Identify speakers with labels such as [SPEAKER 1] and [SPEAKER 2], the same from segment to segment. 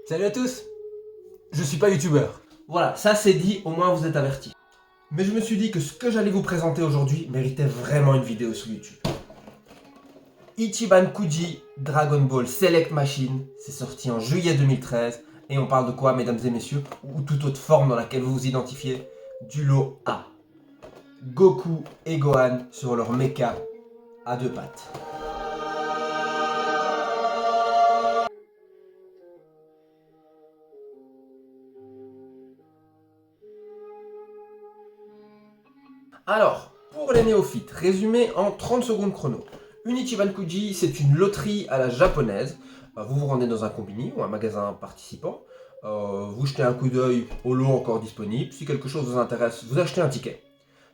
[SPEAKER 1] Salut à tous. Je suis pas youtubeur.
[SPEAKER 2] Voilà, ça c'est dit, au moins vous êtes avertis. Mais je me suis dit que ce que j'allais vous présenter aujourd'hui méritait vraiment une vidéo sur YouTube. Ichiban Kuji Dragon Ball Select Machine, c'est sorti en juillet 2013 et on parle de quoi, mesdames et messieurs, ou toute autre forme dans laquelle vous vous identifiez, du lot A. Goku et Gohan sur leur mecha à deux pattes. Alors, pour les néophytes, résumé en 30 secondes chrono. Une Ichiban Kuji, c'est une loterie à la japonaise. Vous vous rendez dans un combini ou un magasin participant. Vous jetez un coup d'œil au lot encore disponible. Si quelque chose vous intéresse, vous achetez un ticket.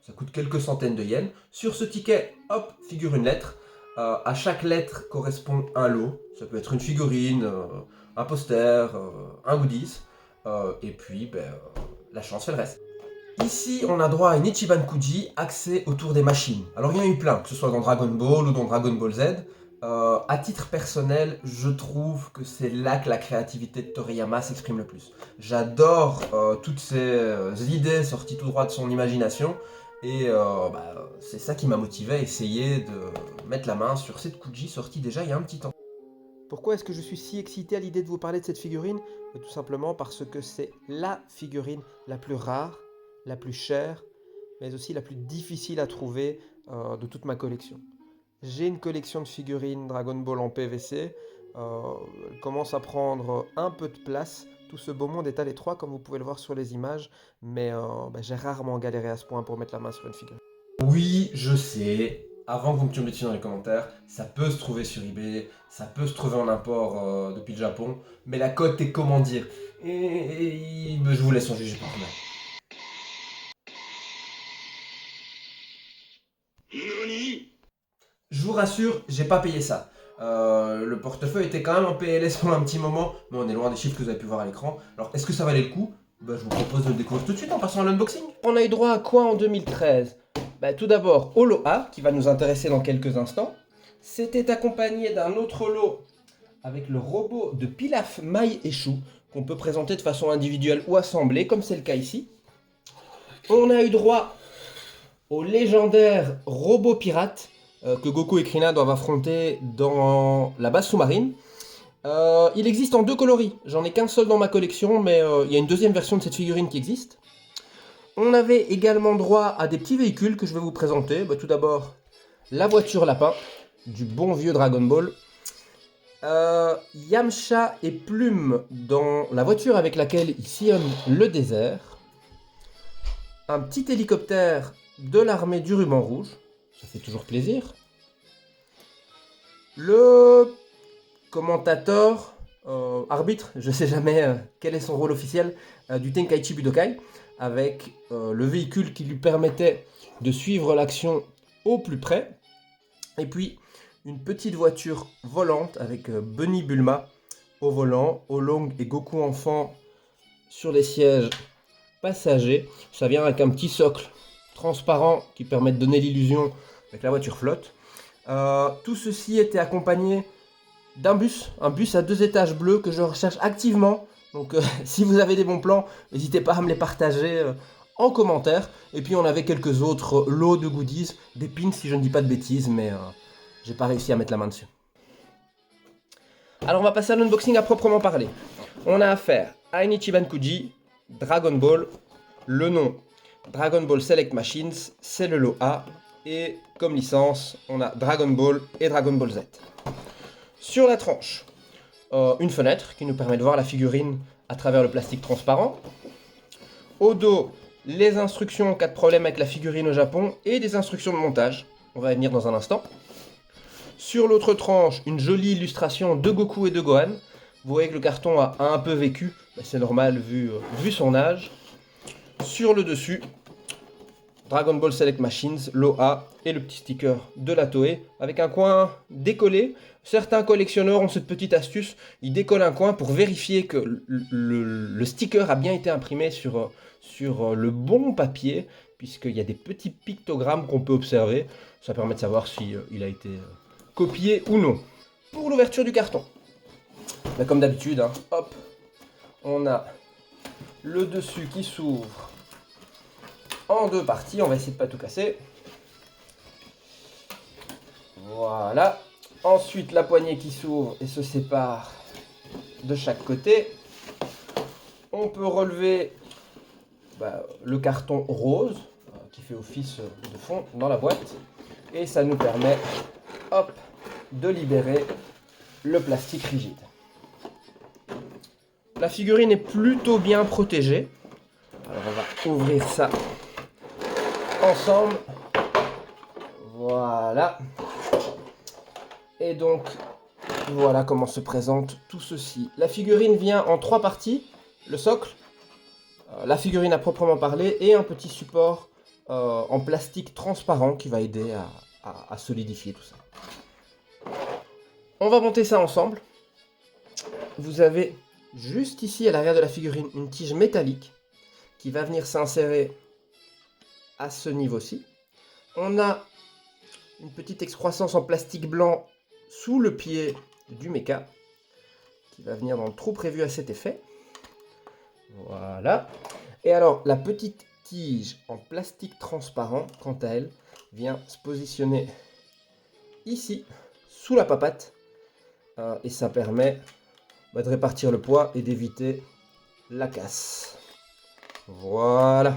[SPEAKER 2] Ça coûte quelques centaines de yens. Sur ce ticket, hop, figure une lettre. À chaque lettre correspond un lot. Ça peut être une figurine, un poster, un goodies. Et puis, la chance fait le reste. Ici, on a droit à une Ichiban Kuji axée autour des machines. Alors, il y en a eu plein, que ce soit dans Dragon Ball ou dans Dragon Ball Z. À titre personnel, je trouve que c'est là que la créativité de Toriyama s'exprime le plus. J'adore toutes ces idées sorties tout droit de son imagination. Et c'est ça qui m'a motivé à essayer de mettre la main sur cette Kuji sortie déjà il y a un petit temps.
[SPEAKER 3] Pourquoi est-ce que je suis si excité à l'idée de vous parler de cette figurine? Tout simplement parce que c'est la figurine la plus rare, la plus chère, mais aussi la plus difficile à trouver de toute ma collection. J'ai une collection de figurines Dragon Ball en PVC, elle commence à prendre un peu de place. Tout ce beau monde est à l'étroit comme vous pouvez le voir sur les images, mais j'ai rarement galéré à ce point pour mettre la main sur une figurine.
[SPEAKER 2] Oui, je sais. Avant que vous me tombiez dessus dans les commentaires, ça peut se trouver sur eBay, ça peut se trouver en import depuis le Japon, mais la cote est comment dire. Et je vous laisse en juger par vous-même. Je vous rassure, j'ai pas payé ça. Le portefeuille était quand même en PLS pendant un petit moment, mais on est loin des chiffres que vous avez pu voir à l'écran. Alors, est-ce que ça valait le coup? Je vous propose de le découvrir tout de suite en passant à l'unboxing.
[SPEAKER 3] On a eu droit à quoi en 2013? Tout d'abord au lot A, qui va nous intéresser dans quelques instants. C'était accompagné d'un autre lot avec le robot de Pilaf, Maille et Chou, qu'on peut présenter de façon individuelle ou assemblée, comme c'est le cas ici. On a eu droit au légendaire robot pirate que Goku et Krillin doivent affronter dans la base sous-marine. Il existe en deux coloris, j'en ai qu'un seul dans ma collection, mais il y a une deuxième version de cette figurine qui existe. On avait également droit à des petits véhicules que je vais vous présenter. Tout d'abord, la voiture lapin, du bon vieux Dragon Ball. Yamcha et Plume dans la voiture avec laquelle il sillonne le désert. Un petit hélicoptère de l'armée du ruban rouge, ça fait toujours plaisir. Le commentateur, arbitre, je sais jamais quel est son rôle officiel, du Tenkaichi Budokai, avec le véhicule qui lui permettait de suivre l'action au plus près. Et puis une petite voiture volante avec Bunny Bulma au volant, Oolong et Goku enfant sur les sièges passagers. Ça vient avec un petit socle transparent qui permet de donner l'illusion que la voiture flotte. Tout ceci était accompagné d'un bus, un bus à 2 étages bleus que je recherche activement. Donc si vous avez des bons plans, n'hésitez pas à me les partager en commentaire. Et puis on avait quelques autres lots de goodies, des pins si je ne dis pas de bêtises, mais j'ai pas réussi à mettre la main dessus. Alors on va passer à l'unboxing à proprement parler. On a affaire à une Ichiban Kuji, Dragon Ball, le nom Dragon Ball Select Machines, c'est le lot A. Et comme licence, on a Dragon Ball et Dragon Ball Z. Sur la tranche, une fenêtre qui nous permet de voir la figurine à travers le plastique transparent. Au dos, les instructions en cas de problème avec la figurine au Japon et des instructions de montage. On va y venir dans un instant. Sur l'autre tranche, une jolie illustration de Goku et de Gohan. Vous voyez que le carton a un peu vécu, c'est normal vu son âge. Sur le dessus, Dragon Ball Select Machines, lot A et le petit sticker de la Toei avec un coin décollé. Certains collectionneurs ont cette petite astuce, ils décollent un coin pour vérifier que le sticker a bien été imprimé sur le bon papier, puisqu'il y a des petits pictogrammes qu'on peut observer. Ça permet de savoir si il a été copié ou non. Pour l'ouverture du carton, comme d'habitude, hop, On a le dessus qui s'ouvre en deux parties. On va essayer de pas tout casser. Voilà. Ensuite, la poignée qui s'ouvre et se sépare de chaque côté. On peut relever le carton rose qui fait office de fond dans la boîte. Et ça nous permet, hop, de libérer le plastique rigide. La figurine est plutôt bien protégée. Alors on va ouvrir ça ensemble. Voilà. Et donc, voilà comment se présente tout ceci. La figurine vient en trois parties. Le socle, la figurine à proprement parler et un petit support en plastique transparent qui va aider à solidifier tout ça. On va monter ça ensemble. Vous avez juste ici à l'arrière de la figurine une tige métallique qui va venir s'insérer à ce niveau-ci. On a une petite excroissance en plastique blanc sous le pied du mecha qui va venir dans le trou prévu à cet effet. Voilà. Et alors la petite tige en plastique transparent, quant à elle, vient se positionner ici sous la papate et ça permet de répartir le poids et d'éviter la casse. Voilà.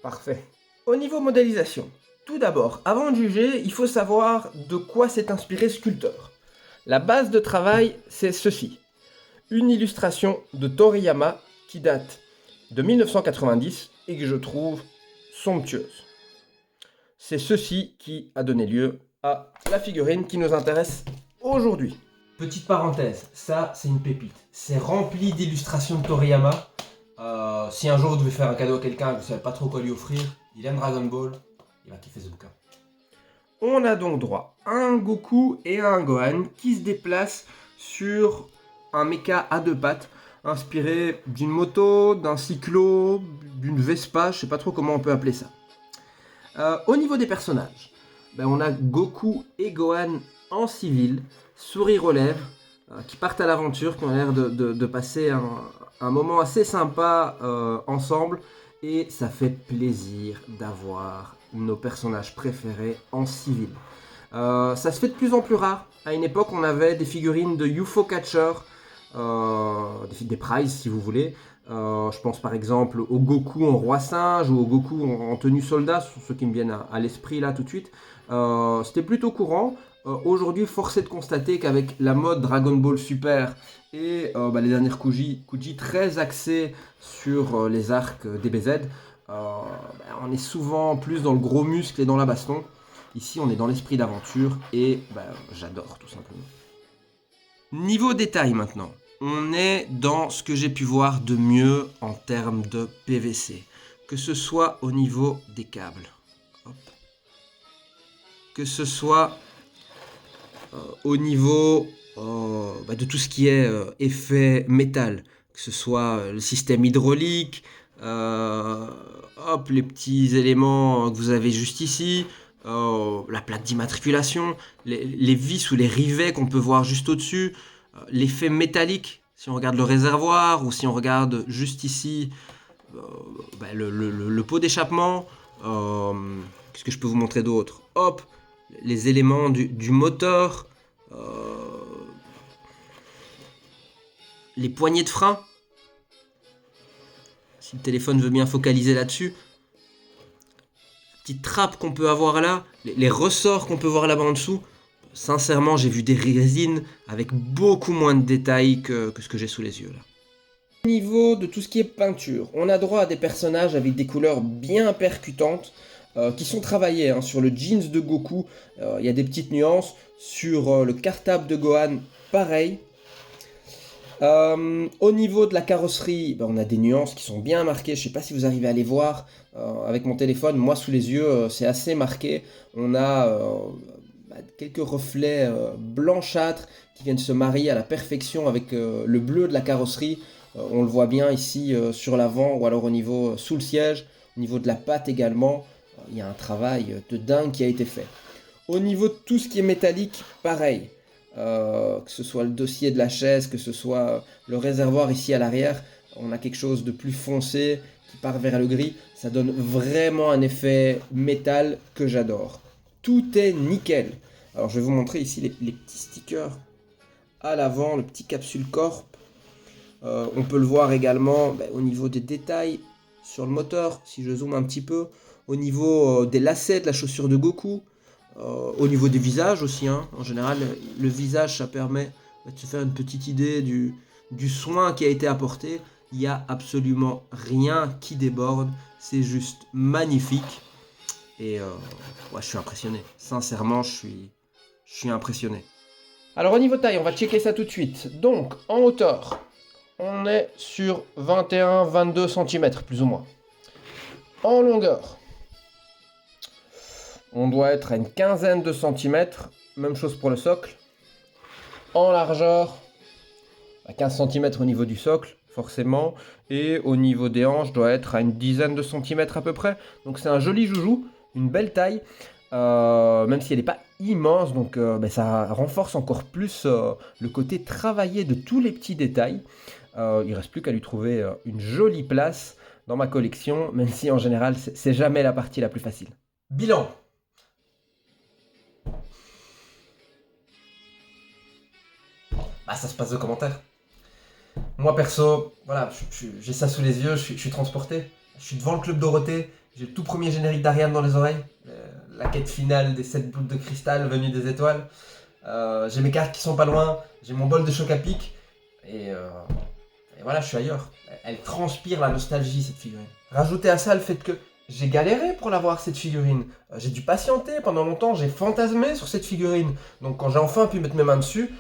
[SPEAKER 3] Parfait. Au niveau modélisation, tout d'abord, avant de juger, il faut savoir de quoi s'est inspiré Sculpteur. La base de travail, c'est ceci. Une illustration de Toriyama qui date de 1990 et que je trouve somptueuse. C'est ceci qui a donné lieu à la figurine qui nous intéresse aujourd'hui.
[SPEAKER 2] Petite parenthèse, ça c'est une pépite. C'est rempli d'illustrations de Toriyama. Si un jour vous devez faire un cadeau à quelqu'un et que vous ne savez pas trop quoi lui offrir, il aime Dragon Ball, il va kiffer ce bouquin.
[SPEAKER 3] On a donc droit à un Goku et à un Gohan qui se déplacent sur un mecha à deux pattes, inspiré d'une moto, d'un cyclo, d'une Vespa, je sais pas trop comment on peut appeler ça. Au niveau des personnages, on a Goku et Gohan en civil, sourire aux lèvres, qui partent à l'aventure, qui ont l'air de passer un moment assez sympa ensemble, et ça fait plaisir d'avoir nos personnages préférés en civil. Ça se fait de plus en plus rare. À une époque, on avait des figurines de UFO Catcher, des prizes si vous voulez. Je pense par exemple au Goku en roi singe ou au Goku en tenue soldat, ce sont ceux qui me viennent à l'esprit là tout de suite. C'était plutôt courant. Aujourd'hui, force est de constater qu'avec la mode Dragon Ball Super et les dernières Kuji très axées sur les arcs DBZ, on est souvent plus dans le gros muscle et dans la baston. Ici, on est dans l'esprit d'aventure et j'adore tout simplement. Niveau détail maintenant, on est dans ce que j'ai pu voir de mieux en termes de PVC, que ce soit au niveau des câbles, hop. Que ce soit au niveau de tout ce qui est effet métal, que ce soit le système hydraulique, les petits éléments que vous avez juste ici, la plaque d'immatriculation, les vis ou les rivets qu'on peut voir juste au-dessus, l'effet métallique, si on regarde le réservoir ou si on regarde juste ici le pot d'échappement, qu'est-ce que je peux vous montrer d'autre ? Hop, les éléments du moteur, les poignées de frein, si le téléphone veut bien focaliser là-dessus, la petite trappe qu'on peut avoir là, les ressorts qu'on peut voir là-bas en dessous. Sincèrement, j'ai vu des résines avec beaucoup moins de détails que ce que j'ai sous les yeux là. Au niveau de tout ce qui est peinture, on a droit à des personnages avec des couleurs bien percutantes qui sont travaillées sur le jeans de Goku. Il y a des petites nuances. Sur le cartable de Gohan, pareil. Au niveau de la carrosserie, on a des nuances qui sont bien marquées. Je ne sais pas si vous arrivez à les voir avec mon téléphone. Moi, sous les yeux, c'est assez marqué. On a quelques reflets blanchâtres qui viennent se marier à la perfection avec le bleu de la carrosserie. On le voit bien ici sur l'avant ou alors au niveau sous le siège. Au niveau de la patte également, il y a un travail de dingue qui a été fait. Au niveau de tout ce qui est métallique, pareil. que ce soit le dossier de la chaise, que ce soit le réservoir ici à l'arrière, on a quelque chose de plus foncé qui part vers le gris. Ça donne vraiment un effet métal que j'adore. Tout est nickel. Alors je vais vous montrer ici les petits stickers à l'avant, le petit capsule corp. On peut le voir également au niveau des détails sur le moteur, si je zoome un petit peu, au niveau des lacets de la chaussure de Goku, au niveau des visages aussi. En général, le visage, ça permet de se faire une petite idée du soin qui a été apporté. Il n'y a absolument rien qui déborde, c'est juste magnifique. Et je suis impressionné. Sincèrement, je suis impressionné. Alors au niveau taille, on va checker ça tout de suite. Donc en hauteur, on est sur 21-22 cm plus ou moins. En longueur, on doit être à une quinzaine de centimètres. Même chose pour le socle. En largeur, à 15 cm au niveau du socle, forcément. Et au niveau des hanches, doit être à une dizaine de centimètres à peu près. Donc c'est un joli joujou, une belle taille. Même si elle n'est pas immense, donc ça renforce encore plus le côté travaillé de tous les petits détails. Il ne reste plus qu'à lui trouver une jolie place dans ma collection, même si en général c'est jamais la partie la plus facile.
[SPEAKER 2] Bilan. Ça se passe de commentaires. Moi perso, voilà, j'ai ça sous les yeux, je suis transporté. Je suis devant le club Dorothée, j'ai le tout premier générique d'Ariane dans les oreilles. La quête finale des 7 boules de cristal venues des étoiles. J'ai mes cartes qui sont pas loin, j'ai mon bol de choc à pic. Et voilà, je suis ailleurs. Elle transpire la nostalgie, cette figurine. Rajoutez à ça le fait que j'ai galéré pour l'avoir, cette figurine. J'ai dû patienter pendant longtemps, j'ai fantasmé sur cette figurine. Donc quand j'ai enfin pu mettre mes mains dessus,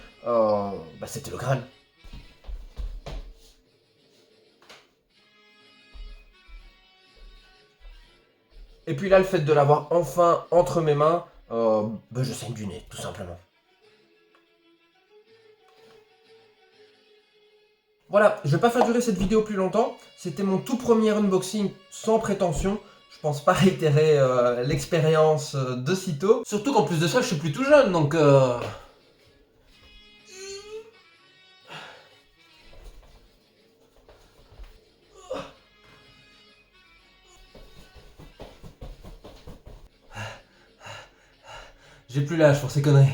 [SPEAKER 2] c'était le Graal. Et puis là, le fait de l'avoir enfin entre mes mains, je saigne du nez, tout simplement. Voilà, je vais pas faire durer cette vidéo plus longtemps. C'était mon tout premier unboxing sans prétention. Je pense pas réitérer l'expérience de sitôt.
[SPEAKER 1] Surtout qu'en plus de ça, je suis plus tout jeune, donc j'ai plus l'âge pour ces conneries.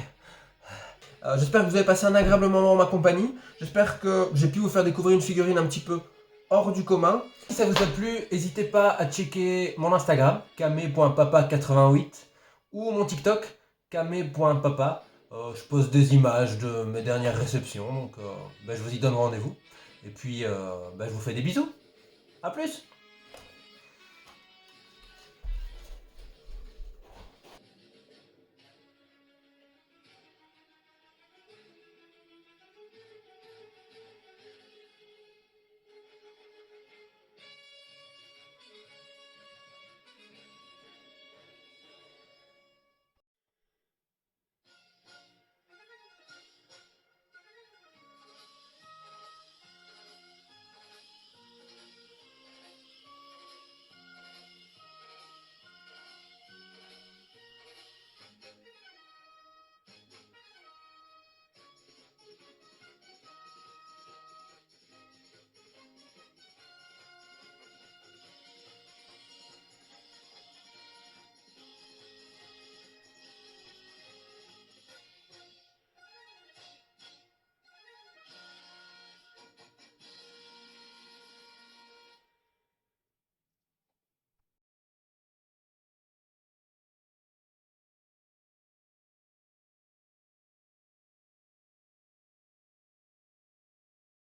[SPEAKER 2] J'espère que vous avez passé un agréable moment en ma compagnie. J'espère que j'ai pu vous faire découvrir une figurine un petit peu hors du commun.
[SPEAKER 1] Si ça vous a plu, n'hésitez pas à checker mon Instagram, kame.papa88, ou mon TikTok, kame.papa. Je pose des images de mes dernières réceptions, donc je vous y donne rendez-vous. Et puis, je vous fais des bisous. A plus!